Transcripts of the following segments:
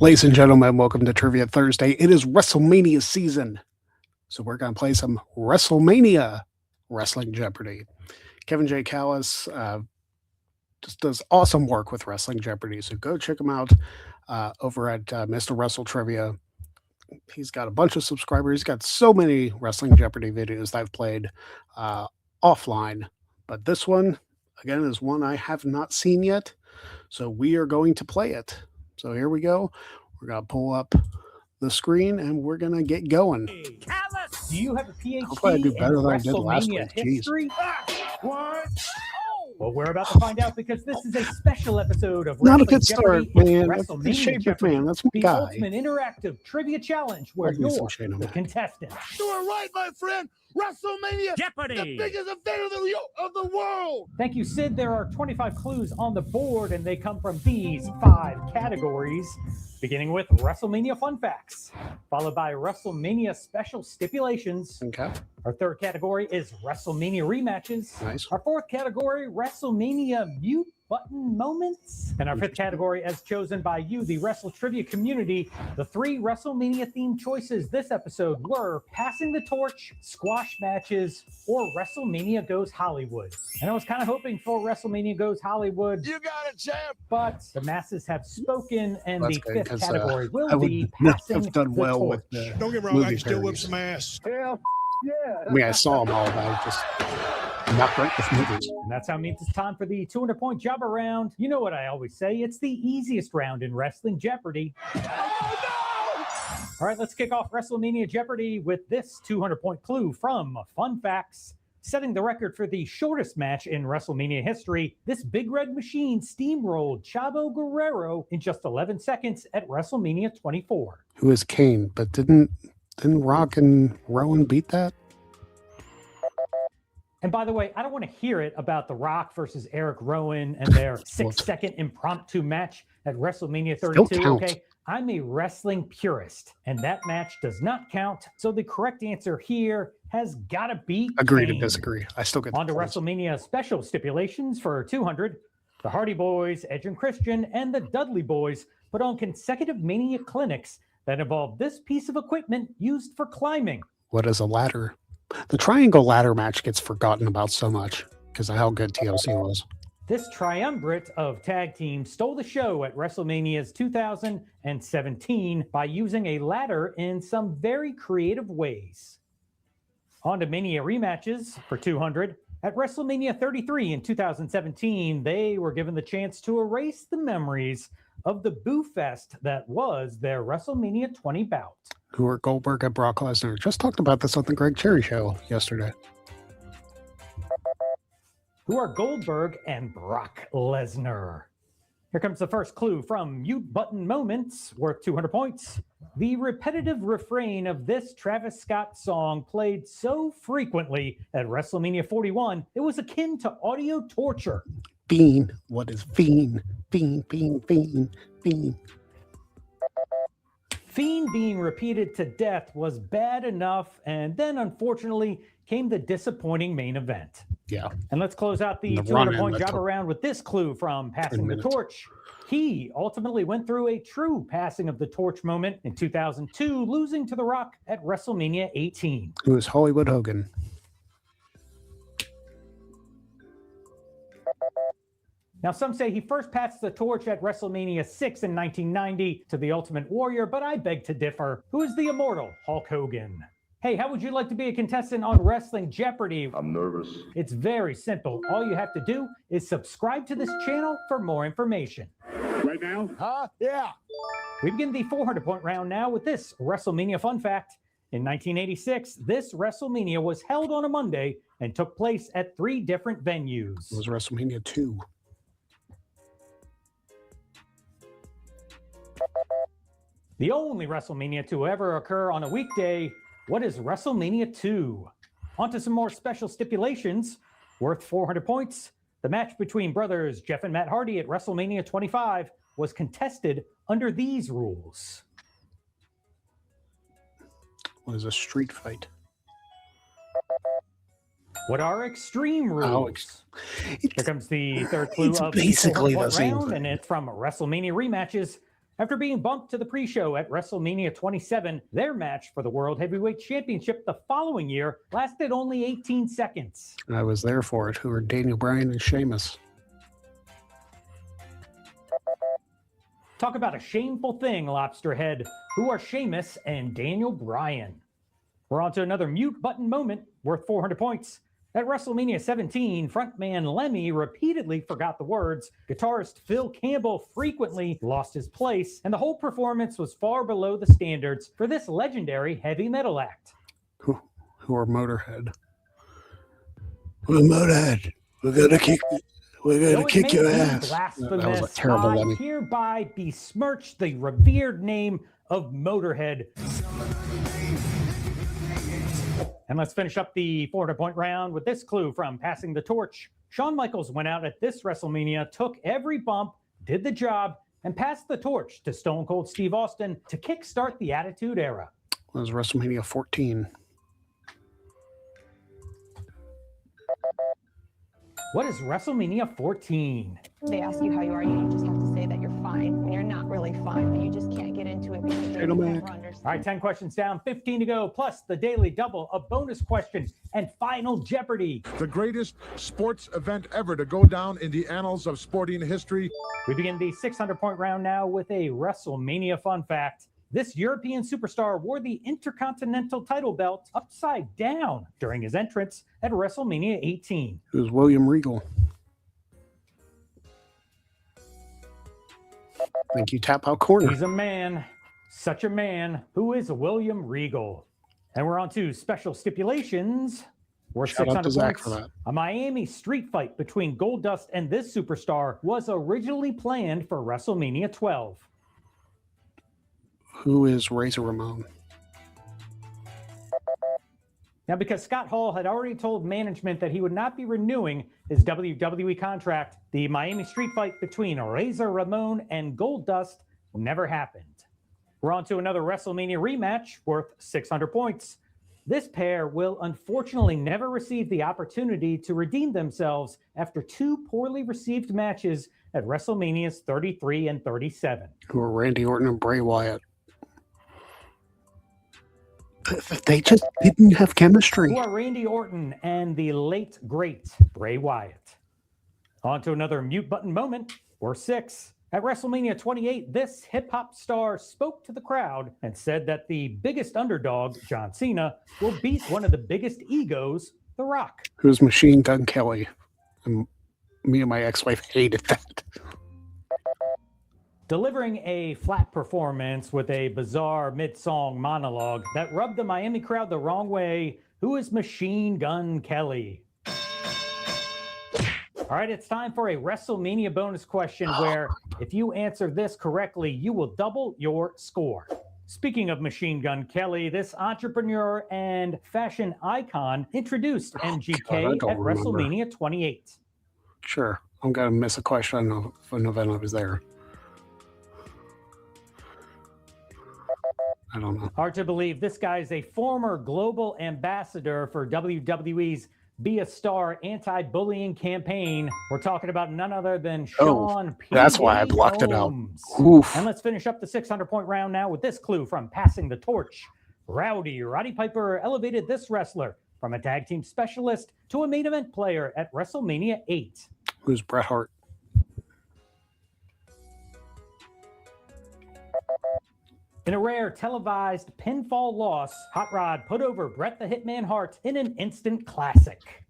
Ladies and gentlemen, welcome to Trivia Thursday. It is WrestleMania season, so we're going to play some WrestleMania Wrestling Jeopardy. Kevin J. Callis just does awesome work with Wrestling Jeopardy, so go check him out over at Mr. Wrestle Trivia. He's got a bunch of subscribers. He's got so many Wrestling Jeopardy videos that I've played offline, but this one, again, is one I have not seen yet, so we are going to play it. So here we go. We're going to pull up the screen and we're going to get going. Callis, do you have a PhD Hopefully I do better in than I did last week. WrestleMania history? What? Well, we're about to find out because this is a special episode of Not a Wrestling good start, Jeopardy. man. It's WrestleMania Shane Jeopardy, McMahon, that's my the guy. ultimate interactive trivia challenge where Love me some you're Shane the McMahon. contestant. You are right, my friend. WrestleMania, Jeopardy! the biggest event of the world. Thank you, Sid. There are 25 clues on the board, and they come from these 5 categories, beginning with WrestleMania Fun Facts, followed by WrestleMania Special Stipulations. Okay. Our third category is WrestleMania Rematches. Nice. Our fourth category, WrestleMania Mute Button Moments. And our fifth category, as chosen by you, the Wrestle Trivia community, the 3 WrestleMania themed choices this episode were Passing the Torch, Squash Matches, or WrestleMania Goes Hollywood. And I was kind of hoping for WrestleMania Goes Hollywood, You got it, champ. but the masses have spoken, and That's the good, fifth 'cause, category I will would be not Passing have done the well Torch. with the Don't get me wrong, I movie can still whip parodies. some ass. Hell, yeah. I mean, I saw them all, but I just not great with movies. And that's how it means it's time for the 200-point Jobber round. You know what I always say, it's the easiest round in Wrestling Jeopardy. All right, let's kick off WrestleMania Jeopardy with this 200-point clue from Fun Facts. Setting the record for the shortest match in WrestleMania history, this Big Red Machine steamrolled Chavo Guerrero in just 11 seconds at WrestleMania 24. Who is Kane? But didn't Rock and Rowan beat that? And by the way, I don't want to hear it about The Rock versus Eric Rowan and their 6-second impromptu match at WrestleMania 32. count. Okay, I'm a wrestling purist, and that match does not count. So the correct answer here has got to be Agree to Kane. disagree. I still get On to the points. WrestleMania special stipulations for 200. The Hardy Boys, Edge and Christian, and the Dudley Boys put on consecutive Mania clinics that involved this piece of equipment used for climbing. What is a ladder? The triangle ladder match gets forgotten about so much because of how good TLC was. This triumvirate of tag teams stole the show at WrestleMania's 2017 by using a ladder in some very creative ways. On to Mania rematches for 200. At WrestleMania 33 in 2017, they were given the chance to erase the memories of the Boo Fest that was their WrestleMania 20 bout. Who are Goldberg and Brock Lesnar? Just talked about this on the Greg Cherry show yesterday. Who are Goldberg and Brock Lesnar? Here comes the first clue from Mute Button Moments, worth 200 points. The repetitive refrain of this Travis Scott song played so frequently at WrestleMania 41, it was akin to audio torture. Fiend. What is fiend? Fiend, fiend, fiend, fiend. Fiend being repeated to death was bad enough, and then unfortunately came the disappointing main event. Yeah. And let's close out the The run-in 200-point that job took around with this clue from Passing the minutes. Torch. He ultimately went through a true passing of the torch moment in 2002, losing to The Rock at WrestleMania 18. Who is Hollywood Hogan? Now, some say he first passed the torch at WrestleMania 6 in 1990 to the Ultimate Warrior, but I beg to differ. Who is the immortal Hulk Hogan? Hey, how would you like to be a contestant on Wrestling Jeopardy? I'm nervous. It's very simple. All you have to do is subscribe to this channel for more information. Right now? Huh? Yeah. We begin the 400-point round now with this WrestleMania fun fact. In 1986, this WrestleMania was held on a Monday and took place at 3 different venues. It was WrestleMania 2. The only WrestleMania to ever occur on a weekday. What is WrestleMania 2? On to some more special stipulations. Worth 400 points. The match between brothers Jeff and Matt Hardy at WrestleMania 25 was contested under these rules. What is a street fight? What are extreme rules? Here comes the third clue It's of basically the the same round, thing. and it's from WrestleMania rematches. After being bumped to the pre-show at WrestleMania 27, their match for the World Heavyweight Championship the following year lasted only 18 seconds. I was there for it. Who are Daniel Bryan and Sheamus? Talk about a shameful thing, Lobsterhead. Who are Sheamus and Daniel Bryan? We're on to another mute button moment worth 400 points. At WrestleMania 17, frontman Lemmy repeatedly forgot the words, guitarist Phil Campbell frequently lost his place, and the whole performance was far below the standards for this legendary heavy metal act. Who are Motorhead? We're Motorhead. We're gonna kick your ass. Blasphemous, That was a terrible I Lemmy. hereby besmirch the revered name of Motorhead. And let's finish up the 400-point round with this clue from Passing the Torch. Shawn Michaels went out at this WrestleMania, took every bump, did the job, and passed the torch to Stone Cold Steve Austin to kickstart the Attitude Era. It was WrestleMania 14. What is WrestleMania 14? They ask you how you are, you just have to say that you're fine when you're not really fine, but you just can't get into it because you never understand. All right, 10 questions down, 15 to go, plus the daily double, a bonus question, and Final Jeopardy. The greatest sports event ever to go down in the annals of sporting history. We begin the 600-point round now with a WrestleMania fun fact. This European superstar wore the Intercontinental title belt upside down during his entrance at WrestleMania 18. It was William Regal. Thank you, Tap Out Corner. He's a man, such a man. Who is William Regal? And we're on to special stipulations. Worth Shout out to 600 Zach points. for that. A Miami street fight between Goldust and this superstar was originally planned for WrestleMania 12. Who is Razor Ramon? Now, because Scott Hall had already told management that he would not be renewing his WWE contract, the Miami street fight between Razor Ramon and Goldust never happened. We're on to another WrestleMania rematch worth 600 points. This pair will unfortunately never receive the opportunity to redeem themselves after two poorly received matches at WrestleManias 33 and 37. Who are Randy Orton and Bray Wyatt? They just didn't have chemistry. Who are Randy Orton and the late, great Bray Wyatt? On to another mute button moment, or 6. At WrestleMania 28, this hip-hop star spoke to the crowd and said that the biggest underdog, John Cena, will beat one of the biggest egos, The Rock. Who's Machine Gun Kelly? And me and my ex-wife hated that. Delivering a flat performance with a bizarre mid-song monologue that rubbed the Miami crowd the wrong way, who is Machine Gun Kelly? All right, it's time for a WrestleMania bonus question where if you answer this correctly, you will double your score. Speaking of Machine Gun Kelly, this entrepreneur and fashion icon introduced MGK don't at remember. WrestleMania 28. Sure, I'm going to miss a question of an event I was there. I don't know. Hard to believe this guy is a former global ambassador for WWE's Be a Star anti-bullying campaign. We're talking about none other than Sean P. That's why I blocked it out. Holmes. Oof. And let's finish up the 600-point round now with this clue from Passing the Torch. Roddy Piper elevated this wrestler from a tag team specialist to a main event player at WrestleMania 8. Who's Bret Hart? In a rare televised pinfall loss, Hot Rod put over Bret the Hitman Hart in an instant classic.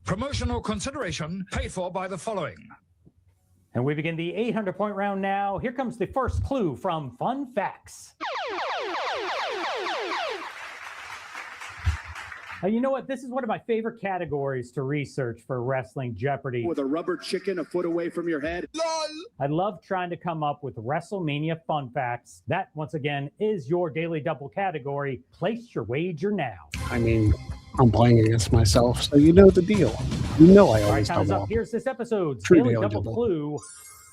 Promotional consideration paid for by the following. And we begin the 800-point round now. Here comes the first clue from Fun Facts. You know what? This is one of my favorite categories to research for Wrestling Jeopardy. With a rubber chicken a foot away from your head. I love trying to come up with WrestleMania fun facts. That, once again, is your daily double category. Place your wager now. I mean, I'm playing against myself, so you know the deal. You know I All right, always time is double up. up. Here's this episode's True daily daily double double. clue.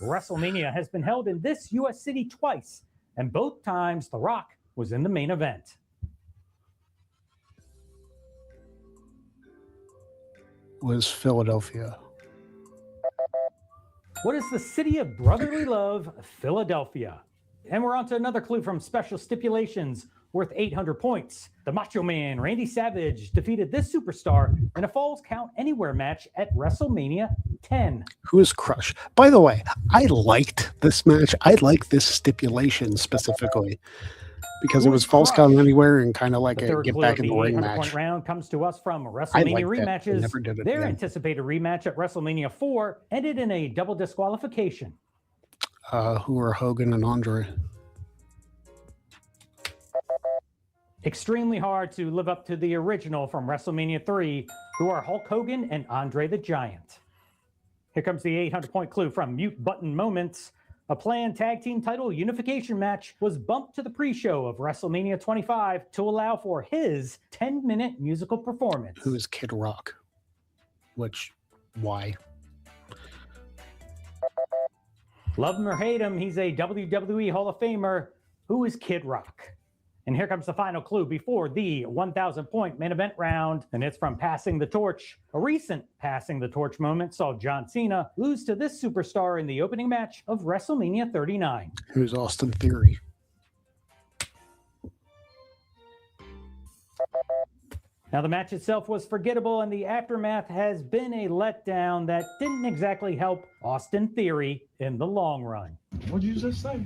WrestleMania has been held in this U.S. city twice, and both times The Rock was in the main event. Was Philadelphia. What is the city of brotherly love, Philadelphia? And we're on to another clue from Special Stipulations worth 800 points. The Macho Man, Randy Savage, defeated this superstar in a Falls Count Anywhere match at WrestleMania 10. Who is Crush? By the way, I liked this match. I like this stipulation specifically because it was Falls Count Anywhere and kind of like The a third get clue back of in the ring 800 point match. round comes to us from I WrestleMania liked that. They rematches. never did it Their again. anticipated rematch at WrestleMania 4 ended in a double disqualification. Who are Hogan and Andre? Extremely hard to live up to the original from WrestleMania 3, who are Hulk Hogan and Andre the Giant. Here comes the 800-point clue from Mute Button Moments. A planned tag team title unification match was bumped to the pre-show of WrestleMania 25 to allow for his 10-minute musical performance. Who is Kid Rock? Why? Love him or hate him, he's a WWE Hall of Famer. Who is Kid Rock? And here comes the final clue before the 1,000-point main event round, and it's from Passing the Torch. A recent Passing the Torch moment saw John Cena lose to this superstar in the opening match of WrestleMania 39. Who's Austin Theory? Now, the match itself was forgettable, and the aftermath has been a letdown that didn't exactly help Austin Theory in the long run. What'd you just say?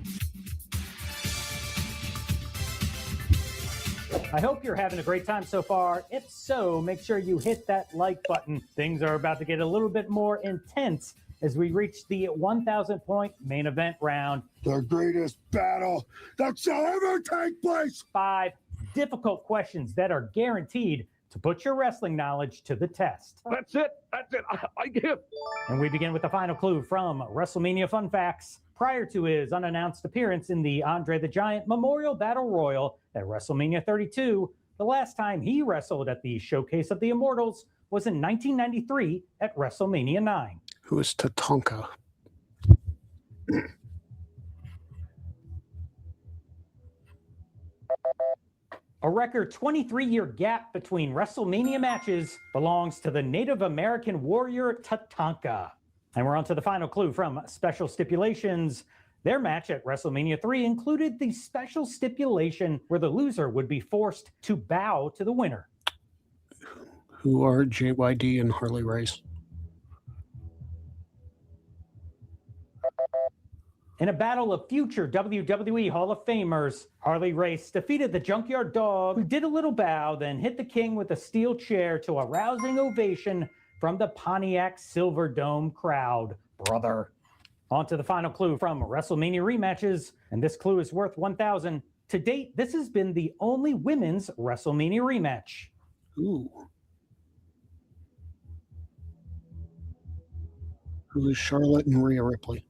I hope you're having a great time so far. If so, make sure you hit that like button. Things are about to get a little bit more intense as we reach the 1,000-point main event round. The greatest battle that shall ever take place. 5 difficult questions that are guaranteed to put your wrestling knowledge to the test. That's it. I give. And we begin with the final clue from WrestleMania Fun Facts. Prior to his unannounced appearance in the Andre the Giant Memorial Battle Royal at WrestleMania 32, the last time he wrestled at the Showcase of the Immortals was in 1993 at WrestleMania 9. Who is Tatanka? A record 23-year gap between WrestleMania matches belongs to the Native American warrior Tatanka. And we're on to the final clue from Special Stipulations. Their match at WrestleMania 3 included the special stipulation where the loser would be forced to bow to the winner. Who are JYD and Harley Race? In a battle of future WWE Hall of Famers, Harley Race defeated the Junkyard Dog, who did a little bow, then hit the King with a steel chair to a rousing ovation from the Pontiac Silverdome crowd. Brother. On to the final clue from WrestleMania rematches, and this clue is worth 1,000. To date, this has been the only women's WrestleMania rematch. Ooh. Who is Charlotte and Rhea Ripley?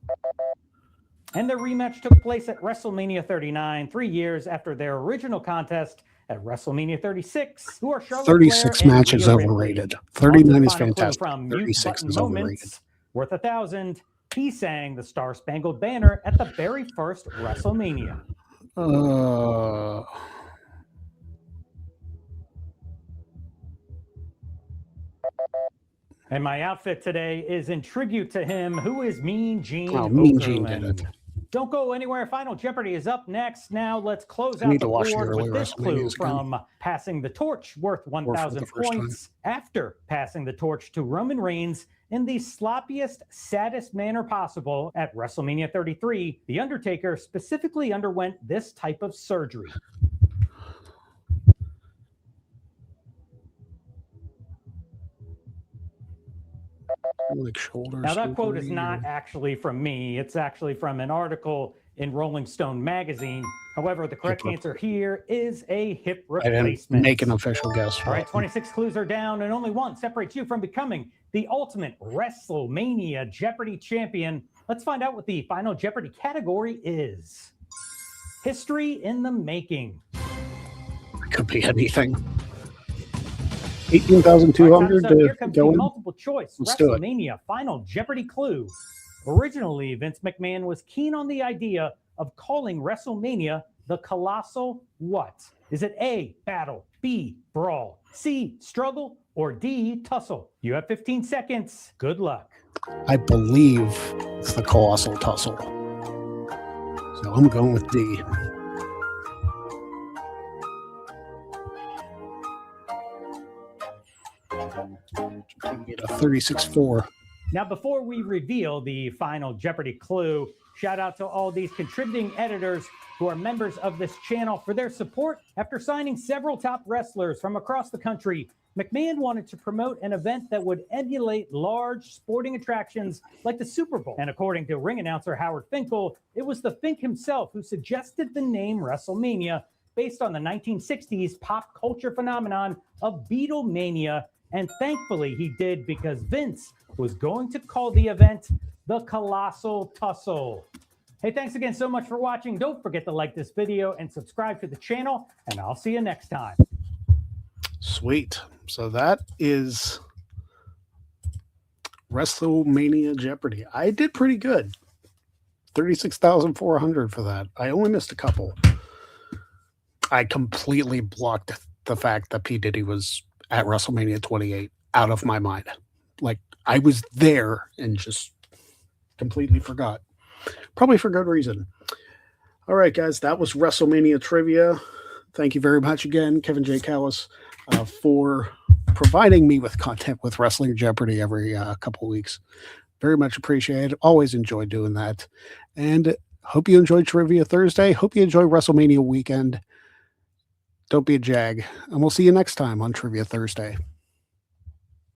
And their rematch took place at WrestleMania 39, 3 years after their original contest at WrestleMania 36, who are Charlotte 36 Flair and matches Rhea Ripley. overrated. 39 is Final clue fantastic. From 36 Mute is Button overrated. Moments, worth 1,000. He sang the Star Spangled Banner at the very first WrestleMania. And my outfit today is in tribute to him, who is Mean Gene. Oh, Mean Gene did Okerlund. it. Don't go anywhere. Final Jeopardy is up next. Now let's close I out need the to watch the board early with this clue WrestleManias again. from Passing the Torch, worth 1,000 the first time. points. After passing the torch to Roman Reigns in the sloppiest, saddest manner possible at WrestleMania 33, The Undertaker specifically underwent this type of surgery. Like shoulders. Now, that quote is surgery not or- actually from me. It's actually from an article in Rolling Stone magazine. However, the correct Hip answer here is a hip I didn't replacement. make an official guess. All right, 26 clues are down, and only one separates you from becoming the ultimate WrestleMania Jeopardy champion. Let's find out what the final Jeopardy category is. History in the making. Could be anything. All right, 18,200 time's up. Here to comes go the in. multiple choice Let's do it. WrestleMania final Jeopardy clue. Originally, Vince McMahon was keen on the idea of calling WrestleMania the Colossal what? Is it A, battle, B, brawl, C, struggle, or D, tussle? You have 15 seconds. Good luck. I believe it's the Colossal Tussle. So I'm going with D. Get a 36-4. Now, before we reveal the final Jeopardy clue, shout out to all these contributing editors who are members of this channel for their support. After signing several top wrestlers from across the country, McMahon wanted to promote an event that would emulate large sporting attractions like the Super Bowl. And according to ring announcer Howard Finkel, it was the Fink himself who suggested the name WrestleMania based on the 1960s pop culture phenomenon of Beatlemania. And thankfully he did, because Vince was going to call the event the Colossal Tussle. Hey, thanks again so much for watching. Don't forget to like this video and subscribe to the channel, and I'll see you next time. Sweet. So that is WrestleMania Jeopardy. I did pretty good. 36,400 for that. I only missed a couple. I completely blocked the fact that P. Diddy was at WrestleMania 28 out of my mind. Like, I was there and just completely forgot. Probably for good reason. All right, guys, that was WrestleMania trivia. Thank you very much again, Kevin J. Callis, for providing me with content with Wrestling Jeopardy every couple of weeks. Very much appreciated. Always enjoy doing that. And hope you enjoyed Trivia Thursday. Hope you enjoy WrestleMania weekend. Don't be a jag. And we'll see you next time on Trivia Thursday.